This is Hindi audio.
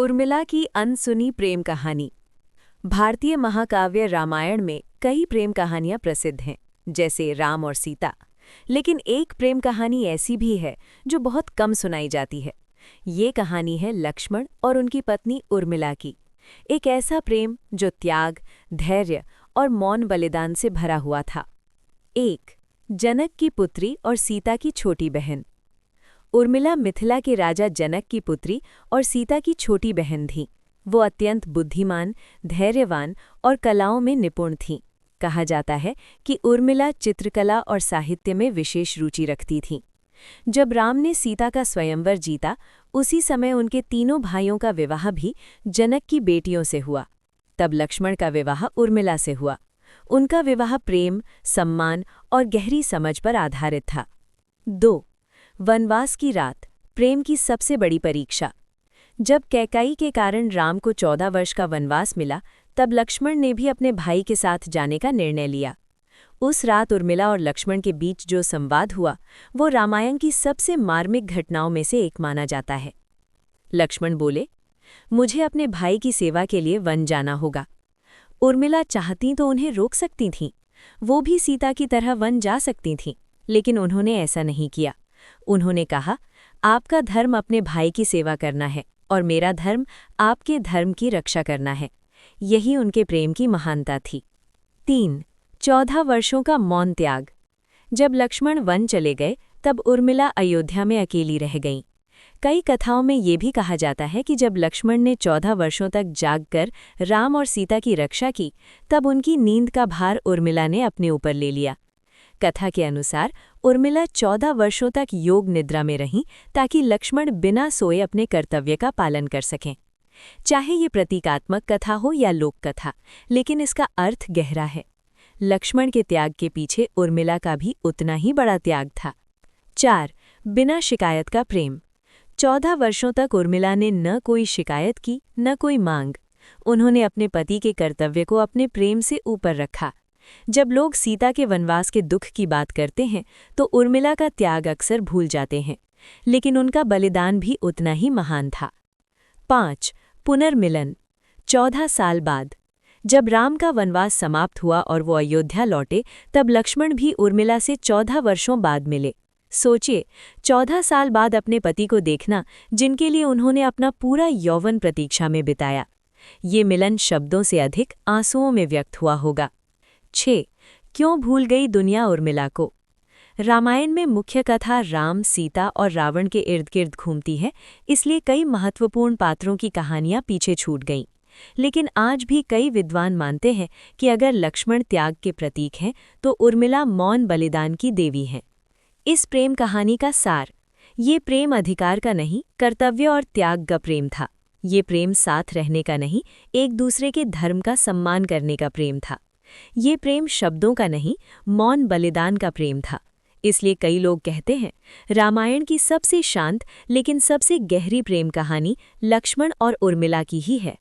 उर्मिला की अनसुनी प्रेम कहानी। भारतीय महाकाव्य रामायण में कई प्रेम कहानियां प्रसिद्ध हैं, जैसे राम और सीता। लेकिन एक प्रेम कहानी ऐसी भी है जो बहुत कम सुनाई जाती है। ये कहानी है लक्ष्मण और उनकी पत्नी उर्मिला की। एक ऐसा प्रेम जो त्याग, धैर्य और मौन बलिदान से भरा हुआ था। 1. जनक की पुत्री और सीता की छोटी बहन। उर्मिला मिथिला के राजा जनक की पुत्री और सीता की छोटी बहन थीं। वो अत्यंत बुद्धिमान, धैर्यवान और कलाओं में निपुण थीं। कहा जाता है कि उर्मिला चित्रकला और साहित्य में विशेष रुचि रखती थीं। जब राम ने सीता का स्वयंवर जीता, उसी समय उनके तीनों भाइयों का विवाह भी जनक की बेटियों से हुआ। तब लक्ष्मण का विवाह उर्मिला से हुआ। उनका विवाह प्रेम, सम्मान और गहरी समझ पर आधारित था। 2. वनवास की रात, प्रेम की सबसे बड़ी परीक्षा। जब कैकेयी के कारण राम को 14 वर्ष का वनवास मिला, तब लक्ष्मण ने भी अपने भाई के साथ जाने का निर्णय लिया। उस रात उर्मिला और लक्ष्मण के बीच जो संवाद हुआ, वो रामायण की सबसे मार्मिक घटनाओं में से एक माना जाता है। लक्ष्मण बोले, मुझे अपने भाई की सेवा के लिए वन जाना होगा। उर्मिला चाहती तो उन्हें रोक सकती थीं। वो भी सीता की तरह वन जा सकती थीं, लेकिन उन्होंने ऐसा नहीं किया। उन्होंने कहा, आपका धर्म अपने भाई की सेवा करना है और मेरा धर्म आपके धर्म की रक्षा करना है। यही उनके प्रेम की महानता थी। 3. 14 वर्षों का मौन त्याग। जब लक्ष्मण वन चले गए, तब उर्मिला अयोध्या में अकेली रह गईं। कई कथाओं में ये भी कहा जाता है कि जब लक्ष्मण ने 14 वर्षों तक जागकर राम और सीता की रक्षा की, तब उनकी नींद का भार उर्मिला ने अपने ऊपर ले लिया। कथा के अनुसार उर्मिला 14 वर्षों तक योग निद्रा में रहीं, ताकि लक्ष्मण बिना सोए अपने कर्तव्य का पालन कर सकें। चाहे ये प्रतीकात्मक कथा हो या लोक कथा, लेकिन इसका अर्थ गहरा है। लक्ष्मण के त्याग के पीछे उर्मिला का भी उतना ही बड़ा त्याग था। 4. बिना शिकायत का प्रेम। 14 वर्षों तक उर्मिला ने न कोई शिकायत की, न कोई मांग। उन्होंने अपने पति के कर्तव्य को अपने प्रेम से ऊपर रखा। जब लोग सीता के वनवास के दुख की बात करते हैं, तो उर्मिला का त्याग अक्सर भूल जाते हैं, लेकिन उनका बलिदान भी उतना ही महान था। 5. पुनर्मिलन। 14 साल बाद जब राम का वनवास समाप्त हुआ और वो अयोध्या लौटे, तब लक्ष्मण भी उर्मिला से 14 वर्षों बाद मिले। सोचिए, 14 साल बाद अपने पति को देखना, जिनके लिए उन्होंने अपना पूरा यौवन प्रतीक्षा में बिताया। ये मिलन शब्दों से अधिक आंसुओं में व्यक्त हुआ होगा। 6. क्यों भूल गई दुनिया उर्मिला को। रामायण में मुख्य कथा राम, सीता और रावण के इर्द गिर्द घूमती है, इसलिए कई महत्वपूर्ण पात्रों की कहानियां पीछे छूट गईं। लेकिन आज भी कई विद्वान मानते हैं कि अगर लक्ष्मण त्याग के प्रतीक हैं, तो उर्मिला मौन बलिदान की देवी हैं। इस प्रेम कहानी का सार, ये प्रेम अधिकार का नहीं, कर्तव्य और त्याग का प्रेम था। ये प्रेम साथ रहने का नहीं, एक दूसरे के धर्म का सम्मान करने का प्रेम था। ये प्रेम शब्दों का नहीं, मौन बलिदान का प्रेम था। इसलिए कई लोग कहते हैं, रामायण की सबसे शांत लेकिन सबसे गहरी प्रेम कहानी लक्ष्मण और उर्मिला की ही है।